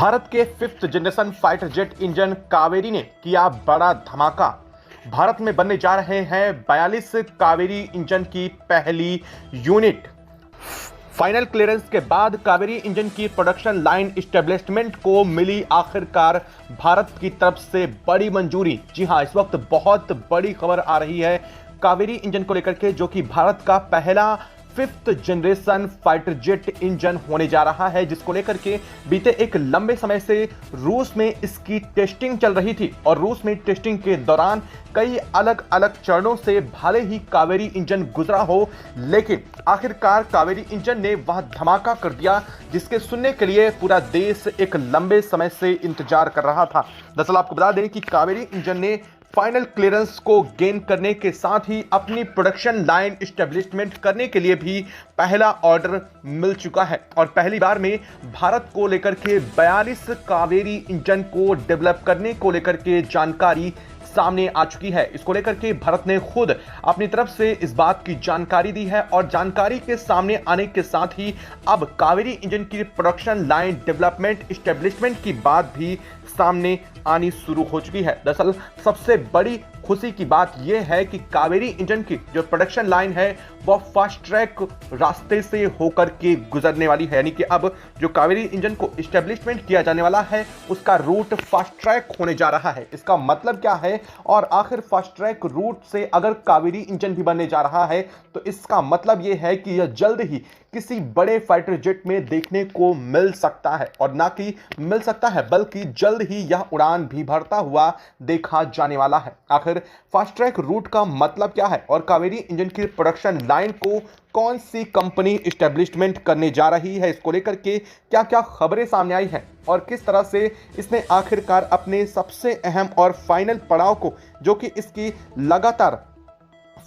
भारत के 5th generation fighter jet engine Kaveri ने किया बड़ा धमाका। भारत में बनने जा रहे हैं 42 कावेरी इंजन की पहली यूनिट। फाइनल क्लियरेंस के बाद कावेरी इंजन की प्रोडक्शन लाइन एस्टेब्लिशमेंट को मिली आखिरकार भारत की तरफ से बड़ी मंजूरी। जी हां, इस वक्त बहुत बड़ी खबर आ रही है कावेरी इंजन को लेकर के, जो कि भारत का पहला 5th generation fighter jet engine होने जा रहा है, जिसको लेकर के बीते एक लंबे समय से रूस में इसकी टेस्टिंग चल रही थी। और रूस में टेस्टिंग के दौरान कई अलग अलग चरणों से भले ही कावेरी इंजन गुजरा हो, लेकिन आखिरकार कावेरी इंजन ने वह धमाका कर दिया जिसके सुनने के लिए पूरा देश एक लंबे समय से इंतजार कर रहा था। दरअसल आपको बता दें कि कावेरी इंजन ने फाइनल क्लियरेंस को गेन करने के साथ ही अपनी प्रोडक्शन लाइन एस्टेब्लिशमेंट करने के लिए भी पहला ऑर्डर मिल चुका है। और पहली बार में भारत को लेकर के 42 कावेरी इंजन को डेवलप करने को लेकर के जानकारी सामने आ चुकी है। इसको लेकर के भारत ने खुद अपनी तरफ से इस बात की जानकारी दी है और जानकारी के सामने आने के साथ ही अब कावेरी इंजन की प्रोडक्शन लाइन डेवलपमेंट एस्टेब्लिशमेंट की बात भी सामने आनी शुरू हो चुकी है। दरअसल सबसे बड़ी खुशी की बात यह है कि कावेरी इंजन की जो प्रोडक्शन लाइन है वह फास्ट ट्रैक रास्ते से होकर के गुजरने वाली है। यानी कि अब जो कावेरी इंजन को एस्टेब्लिशमेंट किया जाने वाला है उसका रूट फास्ट ट्रैक होने जा रहा है। इसका मतलब क्या है, और आखिर फास्ट ट्रैक रूट से अगर कावेरी इंजन भी बनने जा रहा है तो इसका मतलब यह है कि यह जल्द ही किसी बड़े फाइटर जेट में देखने को मिल सकता है। और ना कि मिल सकता है बल्कि जल्द ही यह उड़ान भी भरता हुआ देखा जाने वाला है। आखिर फास्ट ट्रैक रूट का मतलब क्या है और कावेरी इंजन की प्रोडक्शन लाइन को कौन सी कंपनी एस्टेब्लिशमेंट करने जा रही है, इसको लेकर के क्या क्या खबरें सामने आई हैं और किस तरह से इसने आखिरकार अपने सबसे अहम और फाइनल पड़ाव को, जो कि इसकी लगातार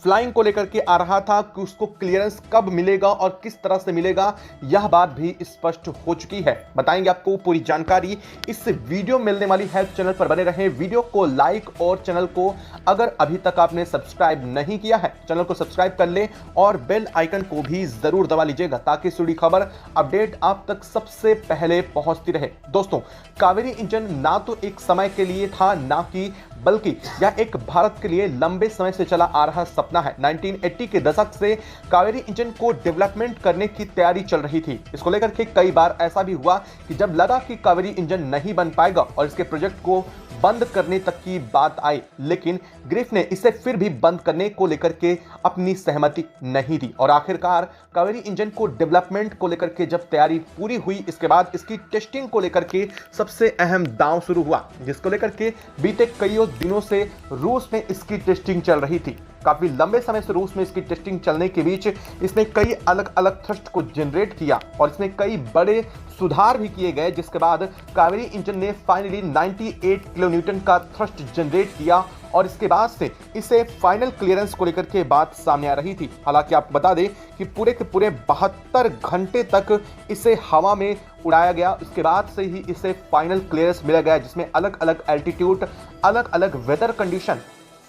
फ्लाइंग को लेकर के आ रहा था, कि उसको क्लियरेंस कब मिलेगा और किस तरह से मिलेगा, यह बात भी स्पष्ट हो चुकी है। बताएंगे आपको पूरी जानकारी इस वीडियो मिलने वाली है। चैनल पर बने रहें, वीडियो को लाइक और चैनल को अगर अभी तक आपने सब्सक्राइब नहीं किया है चैनल को सब्सक्राइब कर ले और बेल आइकन को भी जरूर दबा लीजिएगा ताकि जुड़ी खबर अपडेट आप तक सबसे पहले पहुंचती रहे। दोस्तों, कावेरी इंजन ना तो एक समय के लिए था ना कि बल्कि यह एक भारत के लिए लंबे समय से चला आ रहा सपना है। 1980 के दशक से कावेरी इंजन को डेवलपमेंट करने की तैयारी चल रही थी। इसको लेकर के कई बार ऐसा भी हुआ कि जब लगा कि कावेरी इंजन नहीं बन पाएगा और इसके प्रोजेक्ट को बंद करने तक की बात आई, लेकिन ग्रिफ ने इसे फिर भी बंद करने को लेकर के अपनी सहमति नहीं दी। और आखिरकार कावेरी इंजन को डेवलपमेंट को लेकर के जब तैयारी पूरी हुई, इसके बाद इसकी टेस्टिंग को लेकर के सबसे अहम दांव शुरू हुआ, जिसको लेकर के बीते कई दिनों से रूस में इसकी टेस्टिंग चल रही थी। काफी लंबे समय से रूस में इसकी टेस्टिंग चलने के बीच इसने कई अलग अलग थ्रस्ट को जनरेट किया और इसमें कई बड़े सुधार भी किए गए, जिसके बाद कावेरी इंजन ने फाइनली 98 किलोन्यूटन का थ्रस्ट जनरेट किया और इसके बाद से इसे फाइनल क्लियरेंस को लेकर के बात सामने आ रही थी। हालांकि आपको बता दें कि पूरे के पूरे 72 घंटे तक इसे हवा में उड़ाया गया, उसके बाद से ही इसे फाइनल क्लियरेंस मिला गया, जिसमें अलग अलग एल्टीट्यूड, अलग अलग वेदर कंडीशन,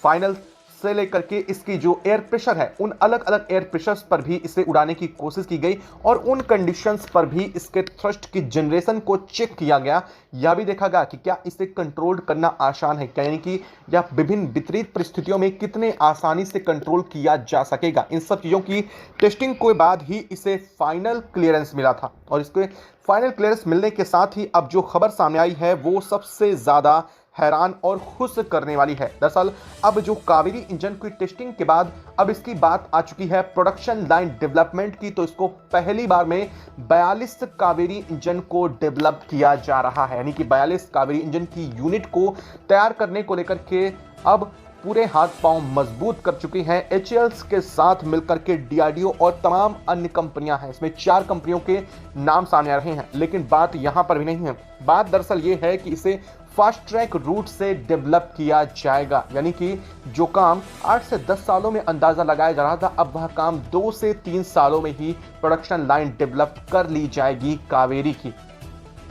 फाइनल से लेकर के इसकी जो एयर प्रेशर है उन अलग अलग एयर प्रेशर्स पर भी इसे उड़ाने की कोशिश की गई और उन कंडीशंस पर भी इसके थ्रस्ट की जनरेशन को चेक किया गया। यह भी देखा गया कि क्या इसे कंट्रोल करना आसान है, यानी कि यह विभिन्न विपरीत परिस्थितियों में कितने आसानी से कंट्रोल किया जा सकेगा। इन सब चीज़ों की टेस्टिंग के बाद ही इसे फाइनल क्लियरेंस मिला था। और इसके फाइनल क्लियरेंस मिलने के साथ ही अब जो खबर सामने आई है वो सबसे ज़्यादा हैरान और खुश करने वाली है। दरअसल अब जो कावेरी इंजन की टेस्टिंग के बाद अब इसकी बात आ चुकी है प्रोडक्शन लाइन डेवलपमेंट की, तो इसको पहली बार में 42 कावेरी इंजन को डेवलप किया जा रहा है। यानी कि 42 कावेरी इंजन की यूनिट को तैयार करने को लेकर के अब पूरे हाथ पांव मजबूत कर चुकी हैं HAL के साथ मिलकर के DRDO और तमाम अन्य कंपनियां हैं। इसमें 4 कंपनियों के नाम सामने आ रहे हैं, लेकिन बात यहां पर भी नहीं है। बात दरअसल ये है कि इसे फास्ट ट्रैक रूट से डेवलप किया जाएगा, यानी कि जो काम 8 से 10 सालों में अंदाजा लगाया जा रहा था, अब वह काम 2 से 3 सालों में ही प्रोडक्शन लाइन डेवलप कर ली जाएगी कावेरी की।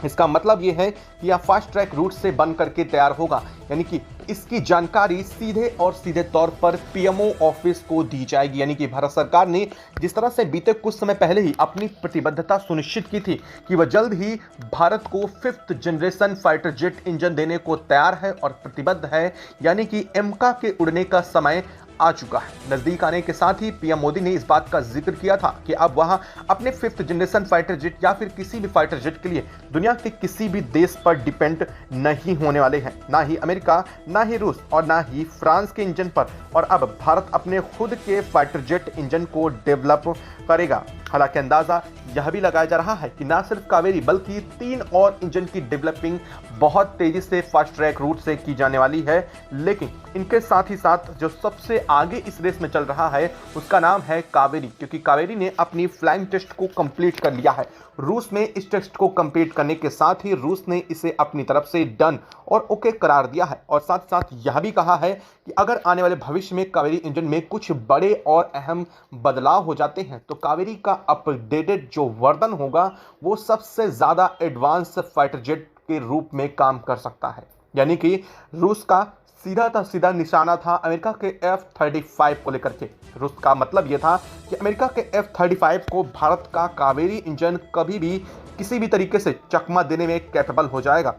इसका मतलब यह है कि यह फास्ट ट्रैक रूट से बन करके तैयार होगा, यानी कि इसकी जानकारी सीधे और सीधे तौर पर पीएमओ ऑफिस को दी जाएगी। यानी कि भारत सरकार ने जिस तरह से बीते कुछ समय पहले ही अपनी प्रतिबद्धता सुनिश्चित की थी कि वह जल्द ही भारत को 5th generation fighter jet engine देने को तैयार है और प्रतिबद्ध है, यानी कि एमका के उड़ने का समय आ चुका है। नजदीक आने के साथ ही पीएम मोदी ने इस बात का जिक्र किया था कि अब वह अपने 5th जनरेशन फाइटर जेट या फिर किसी भी फाइटर जेट के लिए दुनिया के किसी भी देश पर डिपेंड नहीं होने वाले हैं, ना ही अमेरिका, ना ही रूस और ना ही फ्रांस के इंजन पर। और अब भारत अपने खुद के फाइटर जेट इंजन को डेवलप करेगा। हालांकि अंदाजा यह भी लगाया जा रहा है कि न सिर्फ कावेरी बल्कि 3 और इंजन की डेवलपिंग बहुत तेजी से फास्ट ट्रैक रूट से की जाने वाली है। लेकिन इनके साथ ही साथ जो सबसे आगे इस रेस में चल रहा है उसका नाम है कावेरी, क्योंकि कावेरी ने अपनी फ्लाइंग टेस्ट को कंप्लीट कर लिया है। रूस में इस टेस्ट को कंप्लीट करने के साथ ही रूस ने इसे अपनी तरफ से डन और ओके करार दिया है और साथ साथ यह भी कहा है कि अगर आने वाले भविष्य में कावेरी इंजन में कुछ बड़े और अहम बदलाव हो जाते हैं तो कावेरी का अपडेटेड जो वर्जन होगा वो सबसे ज्यादा एडवांस फाइटर जेट के रूप में काम कर सकता है। यानी कि रूस का सीधा निशाना था अमेरिका के F-35 को लेकर के। रूस का मतलब यह था कि अमेरिका के F-35 को भारत का कावेरी इंजन कभी भी किसी भी तरीके से चकमा देने में कैपेबल हो जाएगा।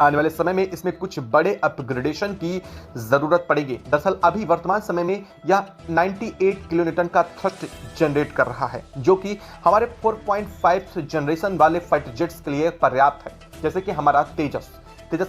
आने वाले समय में इसमें कुछ बड़े अपग्रेडेशन की जरूरत पड़ेगी। दरअसल अभी वर्तमान समय में यह 98 किलोन्यूटन का थ्रस्ट जनरेट कर रहा है, जो कि हमारे 4.5 जनरेशन वाले फाइटर जेट्स के लिए पर्याप्त है। जैसे कि हमारा तेजस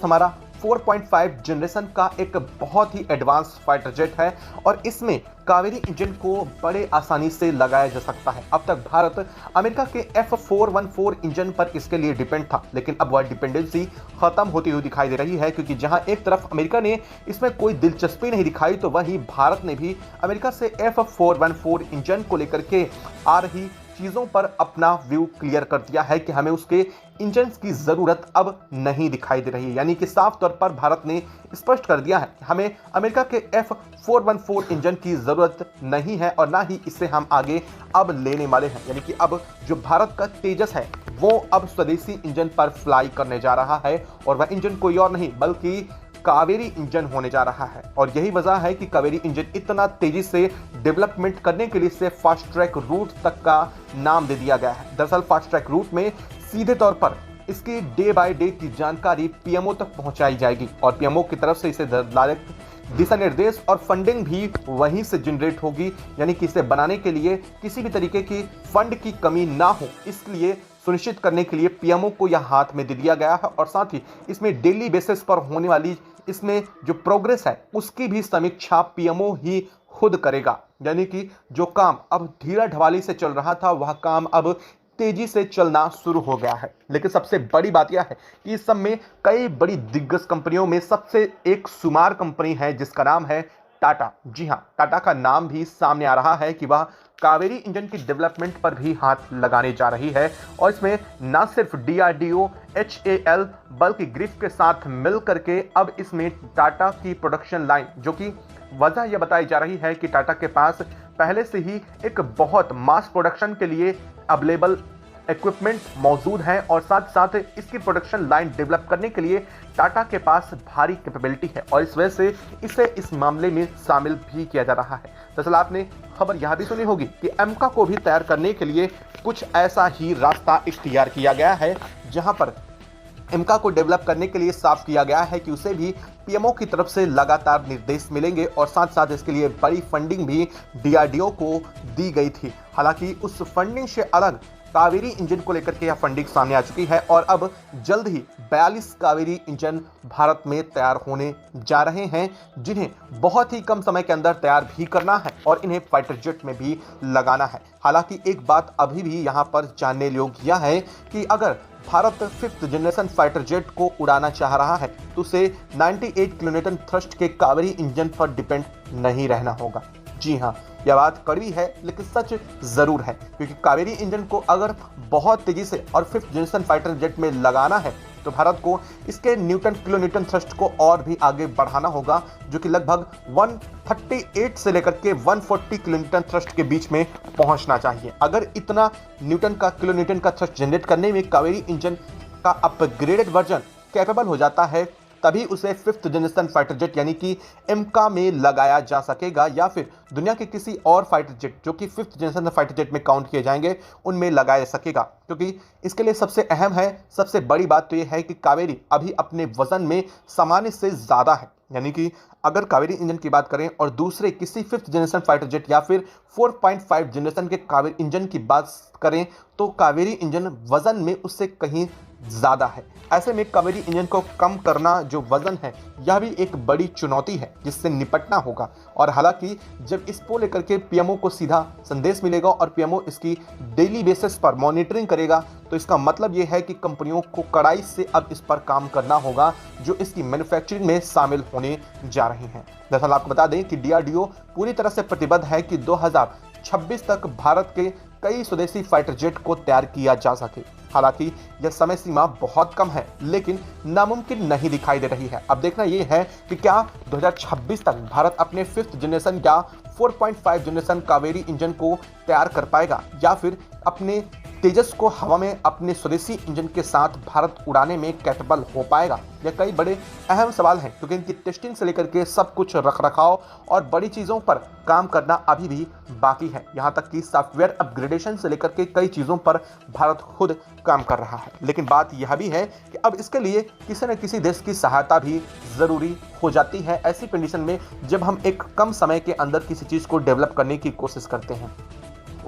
हमारा 4.5 जनरेशन का एक बहुत ही एडवांस फाइटर जेट है और इसमें कावेरी इंजन को बड़े आसानी से लगाया जा सकता है। अब तक भारत अमेरिका के F414 इंजन पर इसके लिए डिपेंड था, लेकिन अब वह डिपेंडेंसी खत्म होती हुई दिखाई दे रही है, क्योंकि जहां एक तरफ अमेरिका ने इसमें कोई दिलचस्पी नहीं दिखाई तो वहीं भारत ने भी अमेरिका से F414 इंजन को लेकर के आ रही चीज़ों पर अपना व्यू क्लियर कर दिया है कि हमें उसके इंजन की ज़रूरत अब नहीं दिखाई दे रही है। यानी कि साफ तौर पर भारत ने स्पष्ट कर दिया है कि हमें अमेरिका के F414 इंजन की ज़रूरत नहीं है और ना ही इसे हम आगे अब लेने वाले हैं। यानी कि अब जो भारत का तेजस है वो अब स्वदेशी इंजन पर फ्लाई करने जा रहा है और वह इंजन कोई और नहीं बल्कि कावेरी इंजन होने जा रहा है। और यही वजह है कि कावेरी इंजन इतना तेजी से डेवलपमेंट करने के लिए इसे फास्ट ट्रैक रूट तक का नाम दे दिया गया है। दरअसल फास्ट ट्रैक रूट में सीधे तौर पर इसकी डे बाय डे की जानकारी पीएमओ तक पहुंचाई जाएगी और पीएमओ की तरफ से इसे दिशा निर्देश और फंडिंग भी वहीं से जनरेट होगी। यानी कि इसे बनाने के लिए किसी भी तरीके की फंड की कमी ना हो, इसलिए सुनिश्चित करने के लिए पीएमओ को यह हाथ में दे दिया गया है और साथ ही इसमें डेली बेसिस पर होने वाली इसमें जो प्रोग्रेस है उसकी भी समीक्षा पीएमओ ही खुद करेगा। यानी कि जो काम अब धीरा ढवाली से चल रहा था वह काम अब तेजी से चलना शुरू हो गया है। लेकिन सबसे बड़ी बात यह है कि इस सब में कई बड़ी दिग्गज कंपनियों में सबसे एक शुमार कंपनी है जिसका नाम है टाटा। जी हाँ, टाटा का नाम भी सामने आ रहा है कि वह कावेरी इंजन की डेवलपमेंट पर भी हाथ लगाने जा रही है और इसमें न सिर्फ DRDO, HAL बल्कि ग्रिफ के साथ मिल करके अब इसमें टाटा की प्रोडक्शन लाइन, जो कि वजह यह बताई जा रही है कि टाटा के पास पहले से ही एक बहुत मास प्रोडक्शन के लिए अवेलेबल इक्विपमेंट मौजूद है और साथ साथ इसकी प्रोडक्शन लाइन डेवलप करने के लिए टाटा के पास भारी कैपेबिलिटी है और इस वजह से इसे इस मामले में शामिल भी किया जा रहा है। दरअसल आपने खबर यह भी सुनी होगी कि एमका को भी तैयार करने के लिए कुछ ऐसा ही रास्ता इख्तियार किया गया है, जहां पर एमका को डेवलप करने के लिए साफ किया गया है कि उसे भी पीएमओ की तरफ से लगातार निर्देश मिलेंगे और साथ साथ इसके लिए बड़ी फंडिंग भी DRDO को दी गई थी। हालांकि उस फंडिंग से अलग कावेरी इंजन को लेकर के यह फंडिंग सामने आ चुकी है और अब जल्द ही 42 कावेरी इंजन भारत में तैयार होने जा रहे हैं, जिन्हें बहुत ही कम समय के अंदर तैयार भी करना है और इन्हें फाइटर जेट में भी लगाना है। हालांकि एक बात अभी भी यहां पर जानने योग्य यह है कि अगर Bharat 5th generation fighter jet को उड़ाना चाह रहा है तो उसे 98 किलोन्यूटन थ्रस्ट के कावेरी इंजन पर डिपेंड नहीं रहना होगा। जी हाँ, यह बात कड़वी है लेकिन सच जरूर है, क्योंकि कावेरी इंजन को अगर बहुत तेजी से और 5th जनरेशन फाइटर जेट में लगाना है तो भारत को इसके किलोन्यूटन थ्रस्ट को और भी आगे बढ़ाना होगा, जो कि लगभग 138 से लेकर के 140 किलोन्यूटन थ्रस्ट के बीच में पहुंचना चाहिए। अगर इतना किलोन्यूटन का थ्रस्ट जनरेट करने में कावेरी इंजन का अपग्रेडेड वर्जन कैपेबल हो जाता है तभी उसे 5th जनरेशन फाइटर जेट यानी कि एमका में लगाया जा सकेगा, या फिर दुनिया के किसी और फाइटर जेट जो कि 5th जनरेशन फाइटर जेट में काउंट किए जाएंगे उनमें लगाया जा सकेगा। क्योंकि इसके लिए सबसे अहम है, सबसे बड़ी बात तो यह है कि कावेरी अभी अपने वजन में सामान्य से ज़्यादा है। यानी कि अगर कावेरी इंजन की बात करें और दूसरे किसी 5th जनरेशन फाइटर जेट या फिर 4.5 जनरेशन के कावेरी इंजन की बात करें तो कावेरी इंजन वजन में उससे कहीं ज़्यादा है। ऐसे में कावेरी इंजन को कम करना जो वजन है यह भी एक बड़ी चुनौती है जिससे निपटना होगा। और हालांकि जब इसको लेकर के पीएमओ को सीधा संदेश मिलेगा और पीएमओ इसकी डेली बेसिस पर मॉनिटरिंग करेगा तो इसका मतलब यह है कि कंपनियों को कड़ाई से अब इस पर काम करना होगा जो इसकी मैन्युफैक्चरिंग में शामिल होने जा रही हैं। दरअसल आपको बता दें कि डीआरडीओ पूरी तरह से प्रतिबद्ध है कि 2026 तक भारत के कई स्वदेशी फाइटर जेट को तैयार किया जा सके। हालांकि यह समय सीमा बहुत कम है लेकिन नामुमकिन नहीं दिखाई दे रही है। अब देखना यह है कि क्या 2026 तक भारत अपने 5th जनरेशन या 4.5 जनरेशन कावेरी इंजन को तैयार कर पाएगा या फिर अपने तेजस को हवा में अपने स्वदेशी इंजन के साथ भारत उड़ाने में कैपेबल हो पाएगा। यह कई बड़े अहम सवाल हैं क्योंकि इनकी टेस्टिंग से लेकर के सब कुछ रखरखाव और बड़ी चीज़ों पर काम करना अभी भी बाकी है। यहाँ तक कि सॉफ्टवेयर अपग्रेडेशन से लेकर के कई चीज़ों पर भारत खुद काम कर रहा है। लेकिन बात यह भी है कि अब इसके लिए किसी न किसी देश की सहायता भी ज़रूरी हो जाती है ऐसी कंडीशन में जब हम एक कम समय के अंदर किसी चीज़ को डेवलप करने की कोशिश करते हैं।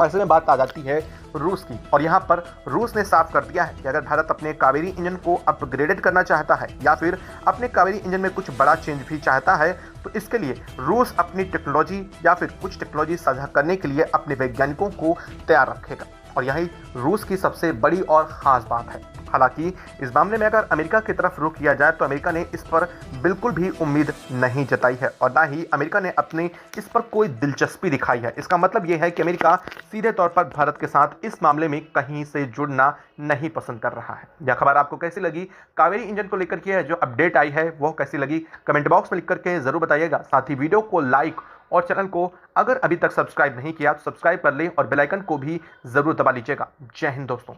ऐसे में बात आ जाती है रूस की, और यहाँ पर रूस ने साफ कर दिया है कि अगर भारत अपने कावेरी इंजन को अपग्रेडेड करना चाहता है या फिर अपने कावेरी इंजन में कुछ बड़ा चेंज भी चाहता है तो इसके लिए रूस अपनी टेक्नोलॉजी या फिर कुछ टेक्नोलॉजी साझा करने के लिए अपने वैज्ञानिकों को तैयार रखेगा। और यही रूस की सबसे बड़ी और ख़ास बात है। हालांकि इस मामले में अगर अमेरिका की तरफ रुख किया जाए तो अमेरिका ने इस पर बिल्कुल भी उम्मीद नहीं जताई है और ना ही अमेरिका ने अपनी इस पर कोई दिलचस्पी दिखाई है। इसका मतलब यह है कि अमेरिका सीधे तौर पर भारत के साथ इस मामले में कहीं से जुड़ना नहीं पसंद कर रहा है। यह खबर आपको कैसी लगी, कावेरी इंजन को लेकर के जो अपडेट आई है वो कैसी लगी, कमेंट बॉक्स में लिख करके जरूर बताइएगा। साथ ही वीडियो को लाइक और चैनल को अगर अभी तक सब्सक्राइब नहीं किया तो सब्सक्राइब कर लें और बेल आइकन को भी जरूर दबा लीजिएगा। जय हिंद दोस्तों।